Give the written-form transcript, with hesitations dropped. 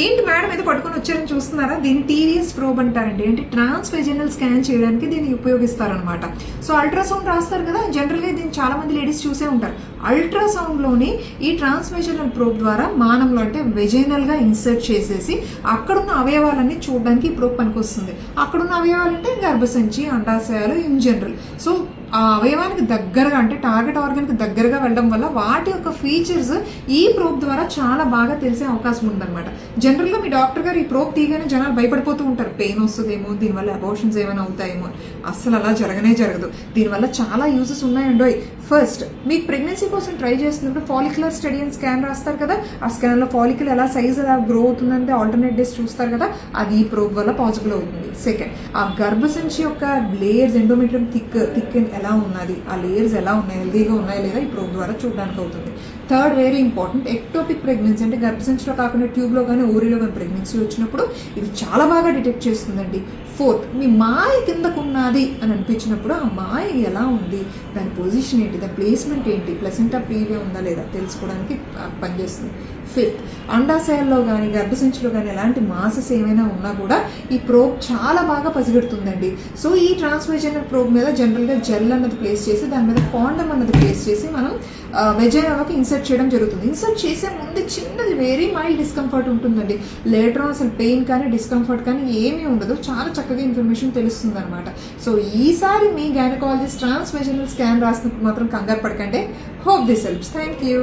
ఏంటి మేడం ఏదో పట్టుకొని వచ్చారని చూస్తున్నారా? దీన్ని టీవీఎస్ ప్రోబ్ అంటారండి. అంటే ట్రాన్స్ వెజైనల్ స్కాన్ చేయడానికి దీన్ని ఉపయోగిస్తారనమాట. సో అల్ట్రాసౌండ్ రాస్తారు కదా, జనరల్గా దీన్ని చాలా మంది లేడీస్ చూసే ఉంటారు. అల్ట్రాసౌండ్లోని ఈ ట్రాన్స్ వెజైనల్ ప్రోబ్ ద్వారా మానంలో అంటే వెజైనల్గా ఇన్సర్ట్ చేసేసి అక్కడున్న అవయవాలన్నీ చూడడానికి ఈ ప్రోబ్ పనికొస్తుంది. అక్కడున్న అవయవాలు అంటే గర్భసంచి, అండాశయాలు ఇన్ జనరల్. సో ఆ అవయవానికి దగ్గరగా అంటే టార్గెట్ ఆర్గాన్కి దగ్గరగా వెళ్ళడం వల్ల వాటి యొక్క ఫీచర్స్ ఈ ప్రోబ్ ద్వారా చాలా బాగా తెలిసే అవకాశం ఉందన్నమాట. జనరల్గా మీ డాక్టర్ గారు ఈ ప్రోబ్ తీయగానే జనాలు భయపడిపోతూ ఉంటారు, పెయిన్ వస్తుందేమో, దీనివల్ల అబార్షన్స్ ఏమైనా అవుతాయేమో. అస్సలు అలా జరగదు. దీనివల్ల చాలా యూజెస్ ఉన్నాయండి. ఫస్ట్, మీకు ప్రెగ్నెన్సీ కోసం ట్రై చేస్తున్నప్పుడు ఫాలిక్యులర్ స్టడీ అని స్కాన్ రాస్తారు కదా, ఆ స్కాన్లో ఫాలిక్యుల్ ఎలా సైజ్ ఎలా గ్రో అవుతుందంటే ఆల్టర్నేట్ డేస్ చూస్తారు కదా, అది ఈ ప్రోబ్ వల్ల పాసిబుల్ అవుతుంది. సెకండ్, ఆ గర్భసంచి యొక్క లేయర్స్ ఎండోమెట్రియం థిక్ ఎలా ఉన్నది, ఆ లేయర్స్ ఎలా ఉన్నాయి, హెల్దీగా ఉన్నాయా లేదా ఈ ప్రోబ్ ద్వారా చూడడానికి అవుతుంది. Third, very important, ectopic pregnancy అంటే గర్భసంచిలో కాకుండా ట్యూబ్లో కానీ ఓరిలో కానీ ప్రెగ్నెన్సీ వచ్చినప్పుడు ఇది చాలా బాగా డిటెక్ట్ చేస్తుందండి. ఫోర్త్, మీ మాయ కిందకున్నది అని అనిపించినప్పుడు ఆ మాయ ఎలా ఉంది, దాని పొజిషన్ ఏంటి, దాని ప్లేస్మెంట్ ఏంటి, ప్లసెంటా ప్రీవియా ఉందా లేదా తెలుసుకోవడానికి పనిచేస్తుంది. ఫిఫ్త్, అండాశయాల్లో కానీ గర్భసంచిలో కానీ ఎలాంటి మాసెస్ ఏమైనా ఉన్నా కూడా ఈ ప్రోబ్ చాలా బాగా పసిగడుతుందండి. సో ఈ ట్రాన్స్వెజైనల్ ప్రోబ్ మీద జనరల్గా జెల్ అన్నది ప్లేస్ చేసి దాని మీద కాండమ్ అన్నది ప్లేస్ చేసి మనం వెజైనాలోకి ఇన్సర్ట్ చేయడం జరుగుతుంది. ఇన్సర్ట్ చేసే ముందు చిన్నది వెరీ మైల్డ్ డిస్కంఫర్ట్ ఉంటుందండి. లేటర్ ఆన్ అసలు పెయిన్ కానీ డిస్కంఫర్ట్ కానీ ఏమీ ఉండదు, చాలా చక్కగా ఇన్ఫర్మేషన్ తెలుస్తుంది అనమాట. సో ఈసారి మీ గైనకాలజిస్ట్ ట్రాన్స్ వెజైనల్ స్కాన్ రాసినప్పుడు మాత్రం కంగారు పడకండి. Hope this helps. Thank you.